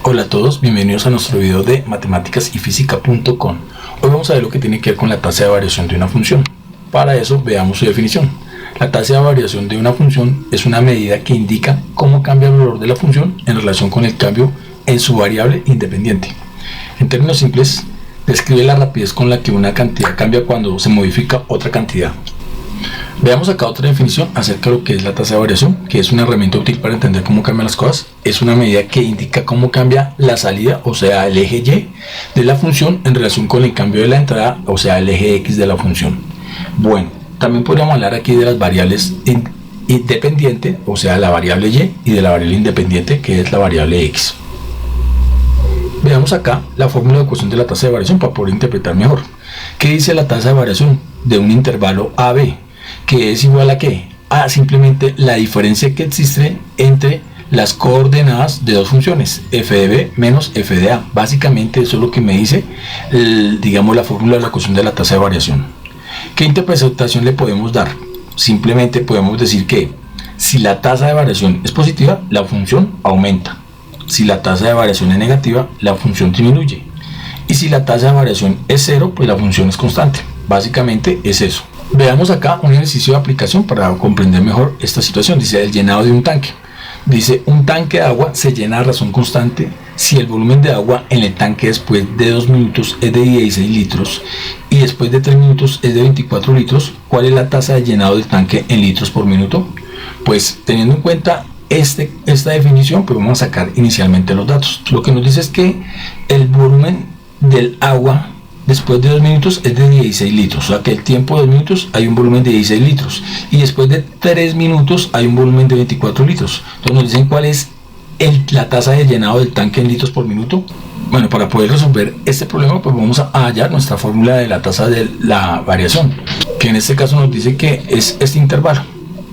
Hola a todos, bienvenidos a nuestro video de matemáticasyfísica.com. Hoy vamos a ver lo que tiene que ver con la tasa de variación de una función. Para eso veamos su definición. La tasa de variación de una función es una medida que indica cómo cambia el valor de la función en relación con el cambio en su variable independiente. En términos simples, describe la rapidez con la que una cantidad cambia cuando se modifica otra cantidad. Veamos acá otra definición acerca de lo que es la tasa de variación, que es una herramienta útil para entender cómo cambian las cosas. Es una medida que indica cómo cambia la salida, o sea, el eje Y de la función en relación con el cambio de la entrada, o sea, el eje X de la función. Bueno, también podríamos hablar aquí de las variables independientes, o sea, la variable Y, y de la variable independiente, que es la variable X. Veamos acá la fórmula de ecuación de la tasa de variación para poder interpretar mejor. ¿Qué dice la tasa de variación de un intervalo AB? Que es igual a ¿qué? A simplemente la diferencia que existe entre las coordenadas de dos funciones, f de b menos f de a. Básicamente eso es lo que me dice, digamos, la fórmula de la ecuación de la tasa de variación. ¿Qué interpretación le podemos dar? Simplemente podemos decir que si la tasa de variación es positiva, la función aumenta. Si la tasa de variación es negativa, la función disminuye. Y si la tasa de variación es cero, pues la función es constante. Básicamente es eso. Veamos acá un ejercicio de aplicación para comprender mejor esta situación. Dice el llenado de un tanque. Dice un tanque de agua se llena a razón constante si el volumen de agua en el tanque después de 2 minutos es de 16 litros y después de 3 minutos es de 24 litros. ¿Cuál es la tasa de llenado del tanque en litros por minuto? Pues teniendo en cuenta esta definición, pues vamos a sacar inicialmente los datos. Lo que nos dice es que el volumen del agua después de 2 minutos es de 16 litros, o sea que el tiempo de 2 minutos hay un volumen de 16 litros y después de 3 minutos hay un volumen de 24 litros. Entonces nos dicen cuál es la tasa de llenado del tanque en litros por minuto. Bueno, para poder resolver este problema, pues vamos a hallar nuestra fórmula de la tasa de la variación, que en este caso nos dice que es este intervalo,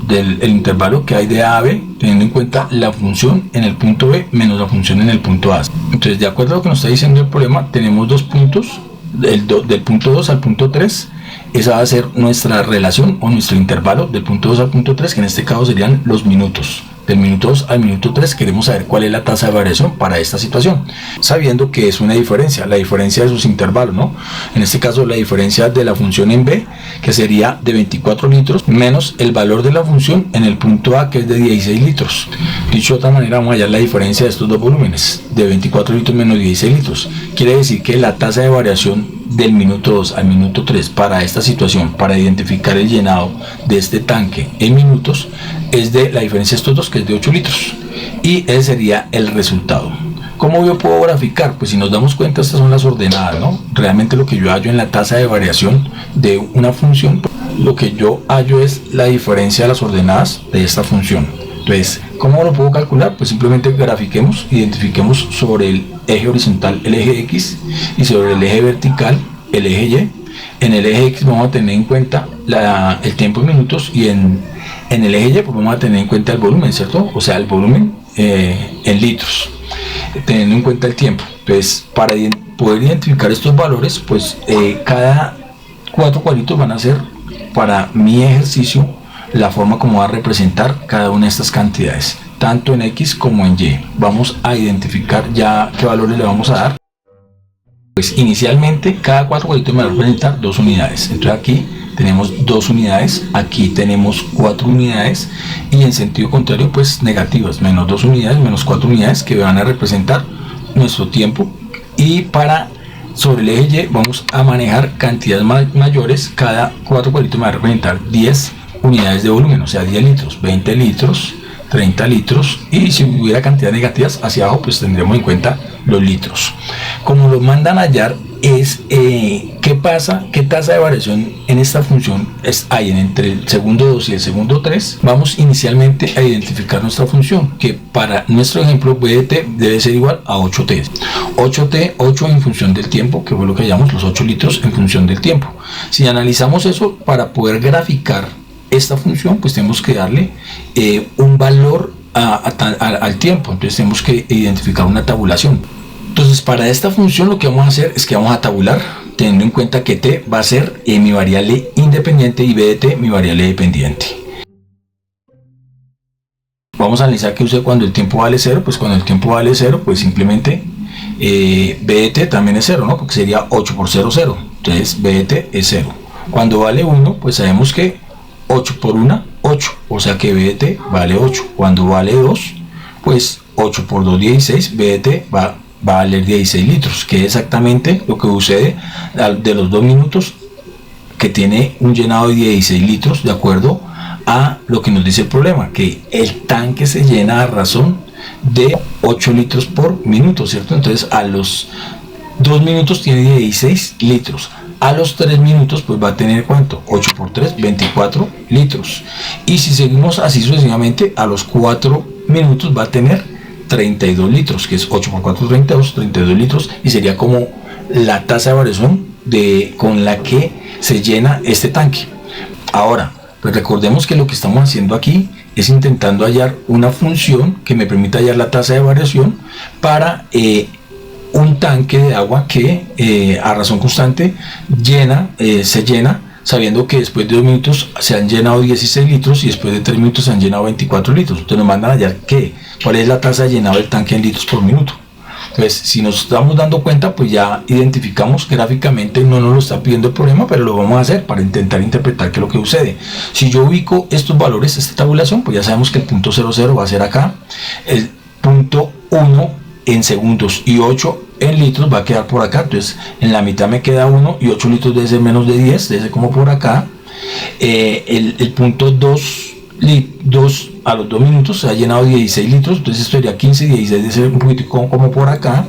el intervalo que hay de A a B, teniendo en cuenta la función en el punto B menos la función en el punto A. Entonces, de acuerdo a lo que nos está diciendo el problema, tenemos dos puntos, del punto 2 al punto 3, esa va a ser nuestra relación o nuestro intervalo del punto 2 al punto 3, que en este caso serían los minutos. Del minuto 2 al minuto 3 queremos saber cuál es la tasa de variación para esta situación, sabiendo que es una diferencia, la diferencia de sus intervalos, ¿no? En este caso la diferencia de la función en B, que sería de 24 litros, menos el valor de la función en el punto A, que es de 16 litros. Dicho de otra manera, vamos a hallar la diferencia de estos dos volúmenes, de 24 litros menos 16 litros. Quiere decir que la tasa de variación del minuto 2 al minuto 3 para esta situación, para identificar el llenado de este tanque en minutos, es de la diferencia de estos dos, que es de 8 litros, y ese sería el resultado. ¿Cómo yo puedo graficar? Pues si nos damos cuenta, estas son las ordenadas, ¿no? Realmente lo que yo hallo en la tasa de variación de una función, lo que yo hallo es la diferencia de las ordenadas de esta función. Entonces, ¿cómo lo puedo calcular? Pues simplemente grafiquemos, identifiquemos sobre el eje horizontal el eje X y sobre el eje vertical el eje Y. En el eje X vamos a tener en cuenta el tiempo en minutos, y en el eje Y pues vamos a tener en cuenta el volumen, ¿cierto? O sea, el volumen en litros, teniendo en cuenta el tiempo. Entonces, para poder identificar estos valores, pues cada 4 cuadritos van a ser, para mi ejercicio, la forma como va a representar cada una de estas cantidades, tanto en X como en Y. Vamos a identificar ya qué valores le vamos a dar. Pues inicialmente cada 4 cuadritos me va a representar 2 unidades. Entonces aquí tenemos 2 unidades, aquí tenemos 4 unidades, y en sentido contrario pues negativas, menos 2 unidades, menos 4 unidades, que van a representar nuestro tiempo. Y sobre el eje Y vamos a manejar cantidades mayores. Cada 4 cuadritos me va a representar 10 unidades de volumen, o sea 10 litros, 20 litros, 30 litros, y si hubiera cantidades negativas hacia abajo, pues tendremos en cuenta los litros. Como lo mandan a hallar es qué pasa, qué tasa de variación en esta función hay entre el segundo 2 y el segundo 3. Vamos inicialmente a identificar nuestra función, que para nuestro ejemplo VDT debe ser igual a 8t. 8 en función del tiempo, que fue lo que llamamos los 8 litros en función del tiempo. Si analizamos eso, para poder graficar esta función, pues tenemos que darle un valor al tiempo. Entonces tenemos que identificar una tabulación. Entonces, para esta función lo que vamos a hacer es que vamos a tabular, teniendo en cuenta que t va a ser mi variable independiente y b de t mi variable dependiente. Vamos a analizar qué sucede cuando el tiempo vale 0. Pues cuando el tiempo vale 0, pues simplemente b de t también es 0, ¿no? Porque sería 8 por 0, 0. Entonces b de t es 0. Cuando vale 1, pues sabemos que 8 por 1, 8. O sea que b de t vale 8. Cuando vale 2, pues 8 por 2, 16. b de t va a valer 16 litros, que es exactamente lo que sucede de los 2 minutos, que tiene un llenado de 16 litros, de acuerdo a lo que nos dice el problema, que el tanque se llena a razón de 8 litros por minuto, ¿cierto? Entonces a los 2 minutos tiene 16 litros, a los 3 minutos pues va a tener ¿cuánto? 8 por 3, 24 litros, y si seguimos así sucesivamente, a los 4 minutos va a tener 32 litros, que es 8 por 4, 32, 32 litros, y sería como la tasa de variación con la que se llena este tanque. Ahora, pues recordemos que lo que estamos haciendo aquí es intentando hallar una función que me permita hallar la tasa de variación para un tanque de agua que a razón constante se llena, sabiendo que después de 2 minutos se han llenado 16 litros y después de 3 minutos se han llenado 24 litros. Entonces nos mandan a hallar cuál es la tasa de llenado del tanque en litros por minuto. Entonces, si nos estamos dando cuenta, pues ya identificamos gráficamente, no nos lo está pidiendo el problema, pero lo vamos a hacer para intentar interpretar qué es lo que sucede. Si yo ubico estos valores, esta tabulación, pues ya sabemos que el punto 00 va a ser acá, el punto 1 en segundos y 8 en litros va a quedar por acá. Entonces, en la mitad me queda 1 y 8 litros debe ser menos de 10, debe ser como por acá. El punto 2 a los 2 minutos se ha llenado 16 litros, entonces esto sería 15, 16 de ser un poquito como por acá.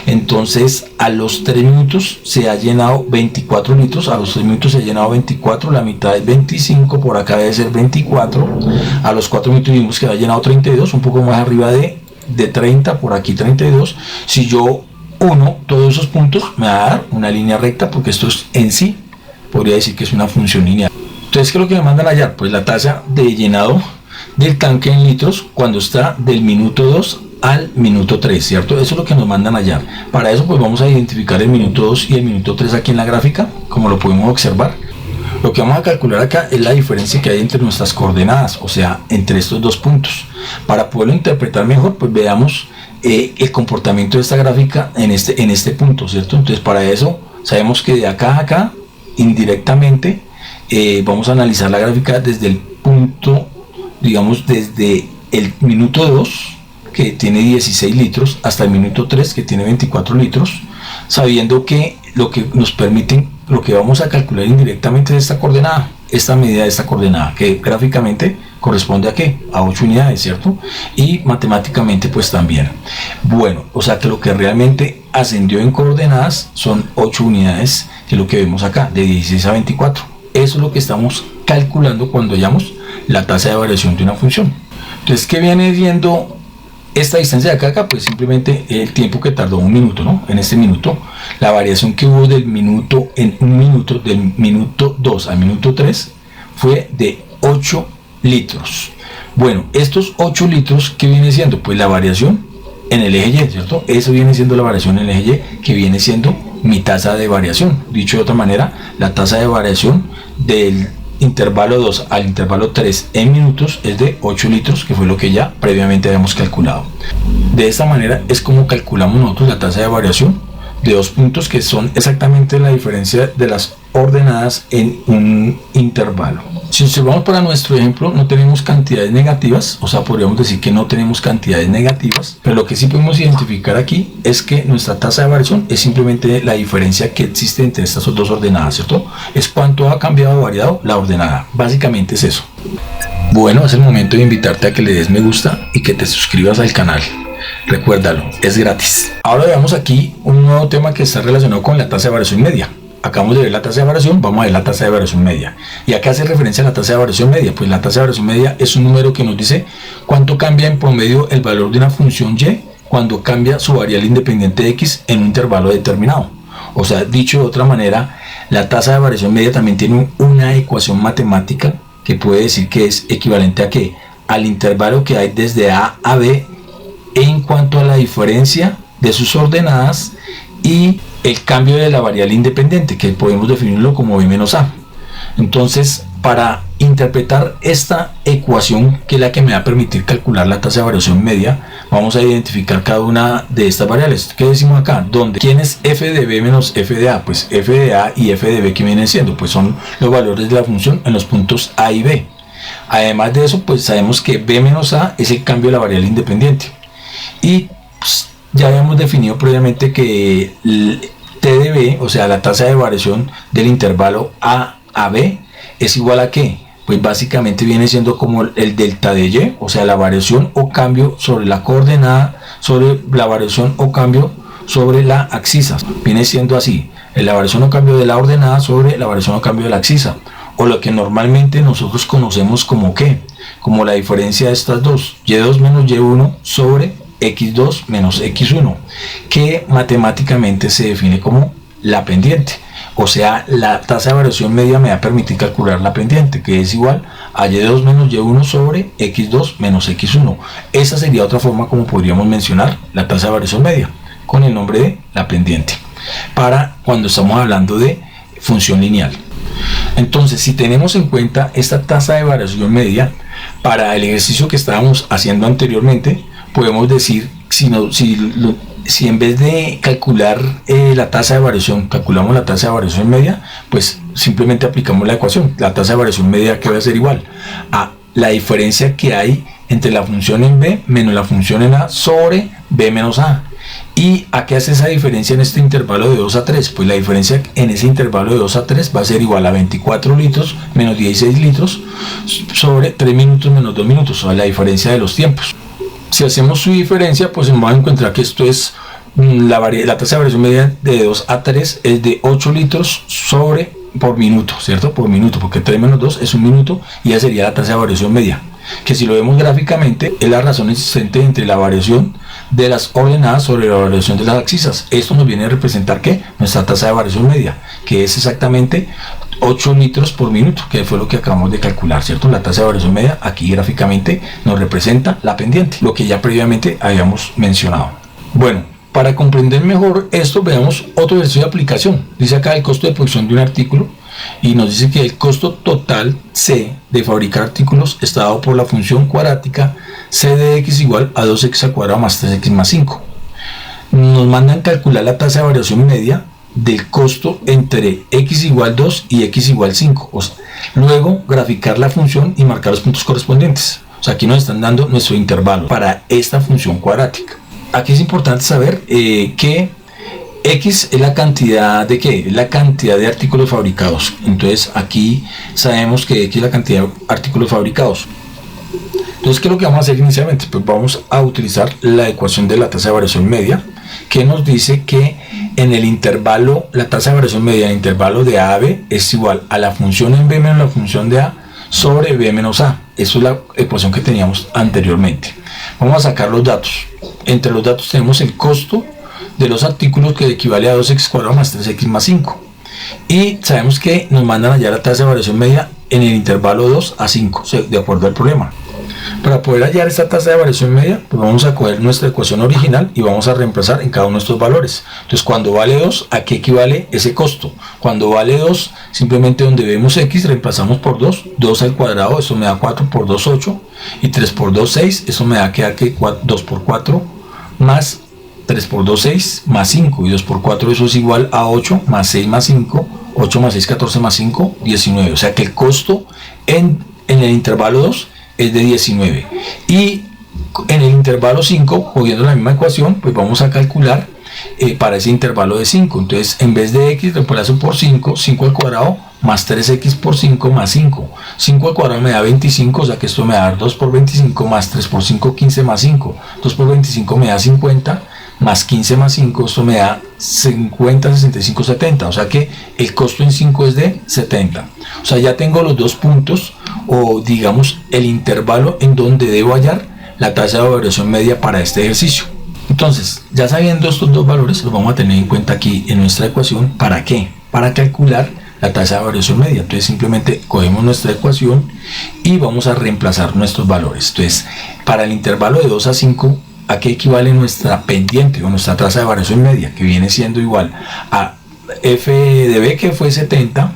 Entonces a los 3 minutos se ha llenado 24 litros, a los 3 minutos se ha llenado 24, la mitad es 25, por acá debe ser 24, a los 4 minutos vimos que ha llenado 32, un poco más arriba de 30, por aquí 32. Si yo uno todos esos puntos me va a dar una línea recta, porque esto es en sí, podría decir que es una función lineal. Entonces, ¿qué es lo que me mandan a hallar? Pues la tasa de llenado del tanque en litros cuando está del minuto 2 al minuto 3, ¿cierto? Eso es lo que nos mandan a hallar. Para eso pues vamos a identificar el minuto 2 y el minuto 3 aquí en la gráfica, como lo podemos observar. Lo que vamos a calcular acá es la diferencia que hay entre nuestras coordenadas, o sea, entre estos dos puntos. Para poderlo interpretar mejor, pues veamos el comportamiento de esta gráfica en este punto, ¿cierto? Entonces, para eso sabemos que de acá a acá, indirectamente, vamos a analizar la gráfica desde el punto, digamos, desde el minuto 2, que tiene 16 litros, hasta el minuto 3, que tiene 24 litros, sabiendo que lo que nos permiten, lo que vamos a calcular indirectamente es esta coordenada, esta medida de esta coordenada, que gráficamente corresponde a ¿qué? A 8 unidades, ¿cierto? Y matemáticamente pues también. Bueno, o sea que lo que realmente ascendió en coordenadas son 8 unidades, que es lo que vemos acá, de 16 a 24. Eso es lo que estamos calculando cuando hallamos la tasa de variación de una función. Entonces, ¿qué viene siendo esta distancia de acá a acá? Pues simplemente el tiempo que tardó un minuto, ¿no? En este minuto, la variación que hubo del minuto en un minuto, del minuto 2 al minuto 3, fue de 8 litros. Bueno, estos 8 litros, ¿qué viene siendo? Pues la variación en el eje Y, ¿cierto? Eso viene siendo la variación en el eje Y, que viene siendo mi tasa de variación. Dicho de otra manera, la tasa de variación del intervalo 2 al intervalo 3 en minutos es de 8 litros, que fue lo que ya previamente habíamos calculado. De esta manera es como calculamos nosotros la tasa de variación de dos puntos que son exactamente la diferencia de las ordenadas en un intervalo. Si observamos para nuestro ejemplo, no tenemos cantidades negativas, o sea, podríamos decir que no tenemos cantidades negativas, pero lo que sí podemos identificar aquí es que nuestra tasa de variación es simplemente la diferencia que existe entre estas dos ordenadas, ¿cierto? Es cuánto ha cambiado o variado la ordenada. Básicamente es eso. Bueno, es el momento de invitarte a que le des me gusta y que te suscribas al canal. Recuérdalo, es gratis. Ahora veamos aquí un nuevo tema que está relacionado con la tasa de variación media. Acabamos de ver la tasa de variación, vamos a ver la tasa de variación media. ¿Y a qué hace referencia la tasa de variación media? Pues la tasa de variación media es un número que nos dice cuánto cambia en promedio el valor de una función y cuando cambia su variable independiente x en un intervalo determinado. O sea, dicho de otra manera, la tasa de variación media también tiene una ecuación matemática que puede decir que es equivalente a ¿qué? Al intervalo que hay desde A a B en cuanto a la diferencia de sus ordenadas y el cambio de la variable independiente, que podemos definirlo como b menos a. Entonces, para interpretar esta ecuación, que es la que me va a permitir calcular la tasa de variación media, vamos a identificar cada una de estas variables. ¿Qué decimos acá? ¿Dónde? ¿Quién es f de b menos f de a? Pues f de a y f de b, que vienen siendo, pues son los valores de la función en los puntos a y b. Además de eso, pues sabemos que b menos a es el cambio de la variable independiente, y pues, ya habíamos definido previamente que t de b, o sea la tasa de variación del intervalo a b, es igual a ¿qué? Pues básicamente viene siendo como el delta de y, o sea la variación o cambio sobre la coordenada, sobre la variación o cambio sobre la axis. Viene siendo así, la variación o cambio de la ordenada sobre la variación o cambio de la axis, o lo que normalmente nosotros conocemos como ¿qué? Como la diferencia de estas dos, y2 menos y1 sobre x2 menos x1, que matemáticamente se define como la pendiente. O sea, la tasa de variación media me va a permitir calcular la pendiente, que es igual a y2 menos y1 sobre x2 menos x1. Esa sería otra forma como podríamos mencionar la tasa de variación media, con el nombre de la pendiente, para cuando estamos hablando de función lineal. Entonces, si tenemos en cuenta esta tasa de variación media, para el ejercicio que estábamos haciendo anteriormente, podemos decir, si en vez de calcular la tasa de variación, calculamos la tasa de variación media, pues simplemente aplicamos la ecuación. La tasa de variación media, que va a ser igual a la diferencia que hay entre la función en b menos la función en a sobre b menos a. ¿Y a qué hace esa diferencia en este intervalo de 2 a 3? Pues la diferencia en ese intervalo de 2 a 3 va a ser igual a 24 litros menos 16 litros sobre 3 minutos menos 2 minutos, o sea, la diferencia de los tiempos. Si hacemos su diferencia, pues vamos a encontrar que esto es la tasa de variación media de 2 a 3 es de 8 litros por minuto, ¿cierto? Por minuto, porque 3 menos 2 es un minuto, y esa sería la tasa de variación media, que si lo vemos gráficamente es la razón existente entre la variación de las ordenadas sobre la variación de las axis. Esto nos viene a representar que nuestra tasa de variación media, que es exactamente 8 litros por minuto, que fue lo que acabamos de calcular, ¿cierto? La tasa de variación media aquí gráficamente nos representa la pendiente, lo que ya previamente habíamos mencionado. Bueno, para comprender mejor esto, veamos otro ejercicio de aplicación. Dice acá el costo de producción de un artículo, y nos dice que el costo total C de fabricar artículos está dado por la función cuadrática C de x igual a 2x al cuadrado más 3x más 5. Nos mandan calcular la tasa de variación media del costo entre x igual 2 y x igual 5. O sea, luego graficar la función y marcar los puntos correspondientes. O sea, aquí nos están dando nuestro intervalo para esta función cuadrática. Aquí es importante saber que X es la cantidad de ¿qué? Es la cantidad de artículos fabricados. Entonces aquí sabemos que X es la cantidad de artículos fabricados. Entonces, ¿qué es lo que vamos a hacer inicialmente? Pues vamos a utilizar la ecuación de la tasa de variación media, que nos dice que en el intervalo, la tasa de variación media en el intervalo de A a B es igual a la función en B menos la función de A sobre B menos A. Eso es la ecuación que teníamos anteriormente. Vamos a sacar los datos. Entre los datos tenemos el costo de los artículos, que equivale a 2x cuadrado más 3x más 5, y sabemos que nos mandan allá la tasa de variación media en el intervalo 2 a 5, de acuerdo al problema. Para poder hallar esta tasa de variación media, pues vamos a coger nuestra ecuación original y vamos a reemplazar en cada uno de estos valores. Entonces, cuando vale 2, ¿a qué equivale ese costo? Cuando vale 2, simplemente donde vemos x, reemplazamos por 2, 2 al cuadrado, eso me da 4 por 2, 8, y 3 por 2, 6, eso me da que 2 por 4, más 3 por 2, 6, más 5, y 2 por 4, eso es igual a 8, más 6 más 5, 8 más 6, 14 más 5, 19. O sea que el costo en el intervalo 2 es de 19. Y en el intervalo 5, cogiendo la misma ecuación, pues vamos a calcular para ese intervalo de 5. Entonces, en vez de x, reemplazo por 5, 5 al cuadrado más 3x por 5 más 5. 5 al cuadrado me da 25, o sea que esto me da 2 por 25 más 3 por 5, 15 más 5. 2 por 25 me da 50, más 15 más 5, esto me da 50, 65, 70. O sea que el costo en 5 es de 70. O sea, ya tengo los dos puntos, o digamos el intervalo en donde debo hallar la tasa de variación media para este ejercicio. Entonces, ya sabiendo estos dos valores, los vamos a tener en cuenta aquí en nuestra ecuación. ¿Para qué? Para calcular la tasa de variación media. Entonces simplemente cogemos nuestra ecuación y vamos a reemplazar nuestros valores. Entonces, para el intervalo de 2 a 5, ¿a qué equivale nuestra pendiente o nuestra tasa de variación media? Que viene siendo igual a f de b, que fue 70,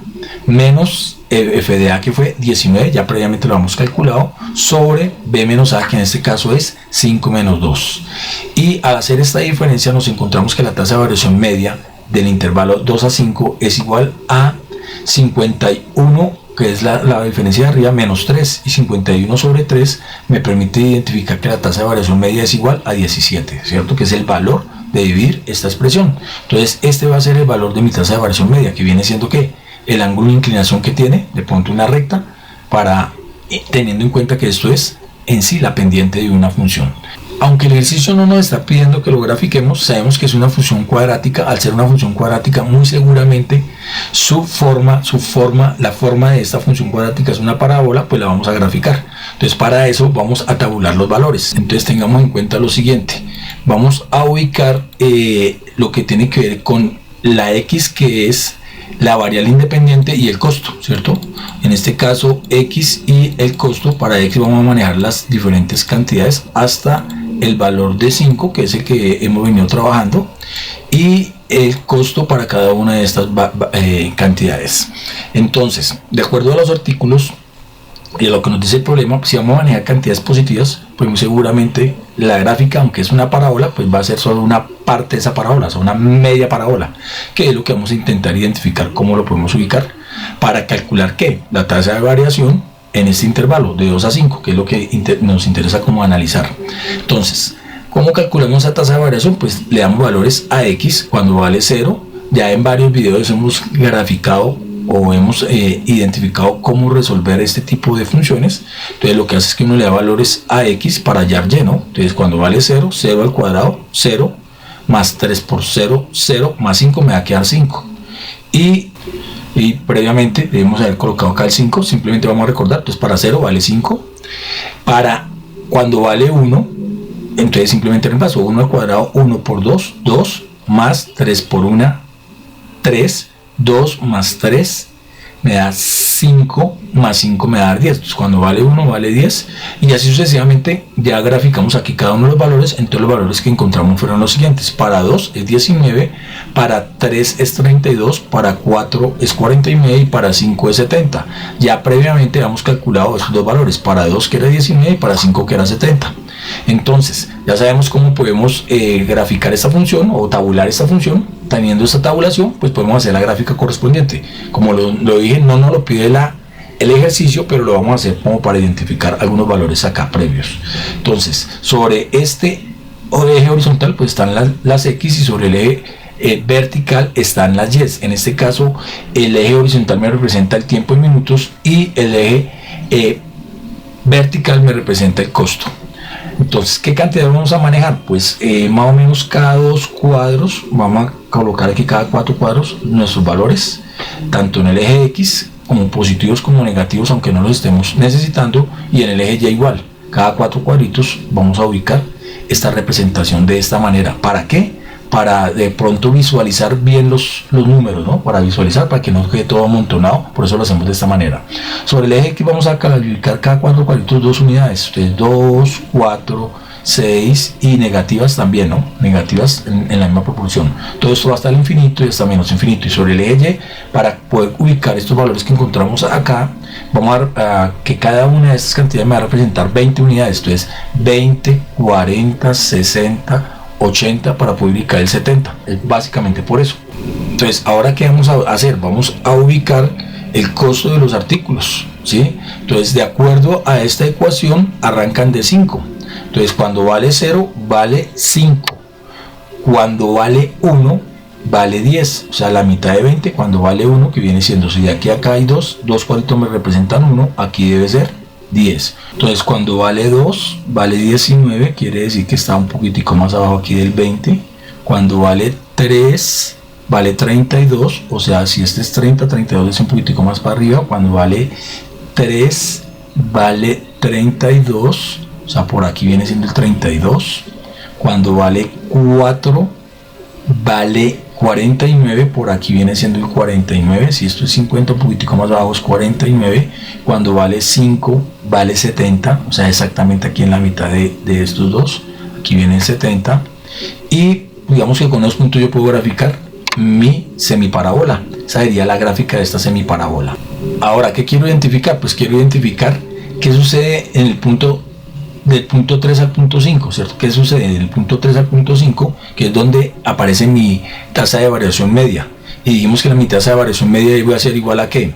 menos f de a, que fue 19, ya previamente lo hemos calculado, sobre b menos a, que en este caso es 5 menos 2. Y al hacer esta diferencia nos encontramos que la tasa de variación media del intervalo 2 a 5 es igual a 51, que es la diferencia de arriba, menos 3, y 51 sobre 3 me permite identificar que la tasa de variación media es igual a 17, ¿cierto? Que es el valor de dividir esta expresión. Entonces este va a ser el valor de mi tasa de variación media, que viene siendo que el ángulo de inclinación que tiene, le pongo una recta, para teniendo en cuenta que esto es en sí la pendiente de una función. Aunque el ejercicio no nos está pidiendo que lo grafiquemos, sabemos que es una función cuadrática. Al ser una función cuadrática, muy seguramente la forma de esta función cuadrática es una parábola, pues la vamos a graficar. Entonces para eso vamos a tabular los valores. Entonces tengamos en cuenta lo siguiente: vamos a ubicar lo que tiene que ver con la x, que es la variable independiente, y el costo, ¿cierto? En este caso x y el costo. Para x vamos a manejar las diferentes cantidades hasta el valor de 5, que es el que hemos venido trabajando, y el costo para cada una de estas cantidades. Entonces, de acuerdo a los artículos y a lo que nos dice el problema, si vamos a manejar cantidades positivas, pues muy seguramente la gráfica, aunque es una parábola, pues va a ser solo una parte de esa parábola, o sea, una media parábola, que es lo que vamos a intentar identificar cómo lo podemos ubicar para calcular que la tasa de variación en este intervalo de 2 a 5, que es lo que nos interesa como analizar. Entonces, ¿cómo calculamos esa tasa de variación? Pues le damos valores a x cuando vale 0. Ya en varios videos hemos graficado o hemos identificado cómo resolver este tipo de funciones. Entonces lo que hace es que uno le da valores a x para hallar y, ¿no? Entonces cuando vale 0, 0 al cuadrado, 0, más 3 por 0, 0, más 5 me va a quedar 5. Y previamente debemos haber colocado acá el 5, simplemente vamos a recordar. Entonces para 0 vale 5, para cuando vale 1, entonces simplemente reemplazo 1 al cuadrado, 1 por 2, 2, más 3 por 1, 3, 2 más 3 me da 5, más 5 me da 10. Entonces cuando vale 1 vale 10, y así sucesivamente. Ya graficamos aquí cada uno de los valores. Entonces los valores que encontramos fueron los siguientes: para 2 es 19, para 3 es 32, para 4 es 49 y para 5 es 70. Ya previamente habíamos calculado esos dos valores: para 2 que era 19 y para 5 que era 70. Entonces ya sabemos cómo podemos graficar esta función o tabular esta función. Teniendo esta tabulación, pues podemos hacer la gráfica correspondiente. Como lo dije, no nos lo pide el ejercicio, pero lo vamos a hacer como para identificar algunos valores acá previos. Entonces, sobre este eje horizontal pues están las x, y sobre el eje vertical están las y. En este caso el eje horizontal me representa el tiempo en minutos y el eje vertical me representa el costo. Entonces, ¿qué cantidad vamos a manejar? Pues más o menos cada 2 cuadros, vamos a colocar aquí cada 4 cuadros nuestros valores, tanto en el eje X como positivos como negativos, aunque no los estemos necesitando, y en el eje Y igual. Cada 4 cuadritos vamos a ubicar esta representación de esta manera. ¿Para qué? Para de pronto visualizar bien los números, ¿no? Para visualizar, para que no quede todo amontonado. Por eso lo hacemos de esta manera. Sobre el eje X vamos a calificar cada 4 cuadritos 2 unidades. Entonces 2, 4, 6 y negativas también, ¿no? Negativas en la misma proporción. Todo esto va hasta el infinito y hasta menos infinito. Y sobre el eje Y, para poder ubicar estos valores que encontramos acá, vamos a que cada una de estas cantidades me va a representar 20 unidades. Entonces 20, 40, 60, 80 para poder ubicar el 70. Es básicamente por eso. Entonces ahora ¿qué vamos a hacer? Vamos a ubicar el costo de los artículos, ¿sí? Entonces de acuerdo a esta ecuación arrancan de 5. Entonces cuando vale 0 vale 5, cuando vale 1 vale 10, o sea la mitad de 20. Cuando vale 1, que viene siendo, si de aquí a acá hay 2 cuadritos me representan 1, aquí debe ser 10. Entonces cuando vale 2 vale 19, quiere decir que está un poquitico más abajo aquí del 20. Cuando vale 3 vale 32, o sea si este es 30, 32 es un poquitico más para arriba. Cuando vale 3 vale 32, o sea por aquí viene siendo el 32. Cuando vale 4 vale 49, por aquí viene siendo el 49. Si esto es 50, un poquitico más abajo es 49. Cuando vale 5 vale 70, o sea exactamente aquí en la mitad de estos dos, aquí viene el 70. Y digamos que con esos puntos yo puedo graficar mi semiparabola. Esa sería la gráfica de esta semiparabola. Ahora, ¿qué quiero identificar? Pues quiero identificar qué sucede en el punto del punto 3 al punto 5, ¿cierto? ¿Qué sucede en el punto 3 al punto 5? Que es donde aparece mi tasa de variación media. Y dijimos que mi tasa de variación media iba a ser igual a ¿qué?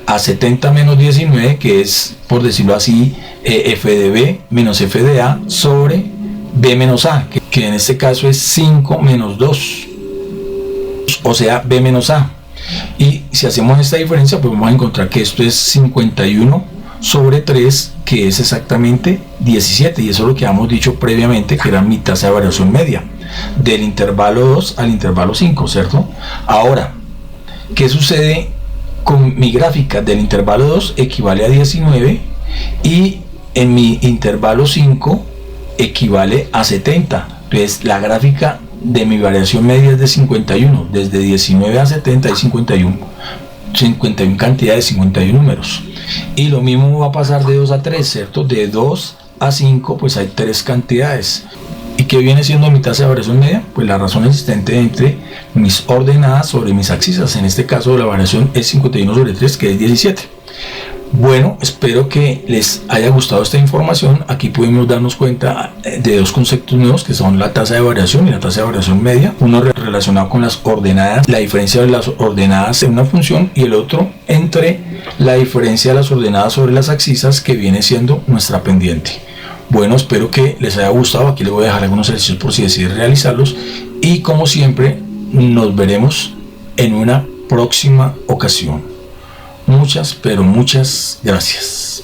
A 70 menos 19, que es, por decirlo así, f de b menos f de a sobre b menos a, que en este caso es 5 menos 2, o sea, b menos a. Y si hacemos esta diferencia, pues vamos a encontrar que esto es 51 sobre 3, que es exactamente 17, y eso es lo que habíamos dicho previamente, que era mi tasa de variación media del intervalo 2 al intervalo 5, ¿cierto? Ahora, ¿qué sucede con mi gráfica? Del intervalo 2 equivale a 19 y en mi intervalo 5 equivale a 70. Entonces la gráfica de mi variación media es de 51. Desde 19 a 70 hay 51 cantidades, 51 números. Y lo mismo va a pasar de 2 a 3, ¿cierto? De 2 a 5 pues hay 3 cantidades. ¿Y qué viene siendo mi tasa de variación media? Pues la razón existente entre mis ordenadas sobre mis abscisas. En este caso la variación es 51 sobre 3, que es 17. Bueno, espero que les haya gustado esta información. Aquí pudimos darnos cuenta de dos conceptos nuevos, que son la tasa de variación y la tasa de variación media. Uno relacionado con las ordenadas, la diferencia de las ordenadas en una función, y el otro entre la diferencia de las ordenadas sobre las abscisas, que viene siendo nuestra pendiente. Bueno, espero que les haya gustado. Aquí les voy a dejar algunos ejercicios por si deciden realizarlos, y como siempre nos veremos en una próxima ocasión. Muchas, pero muchas gracias.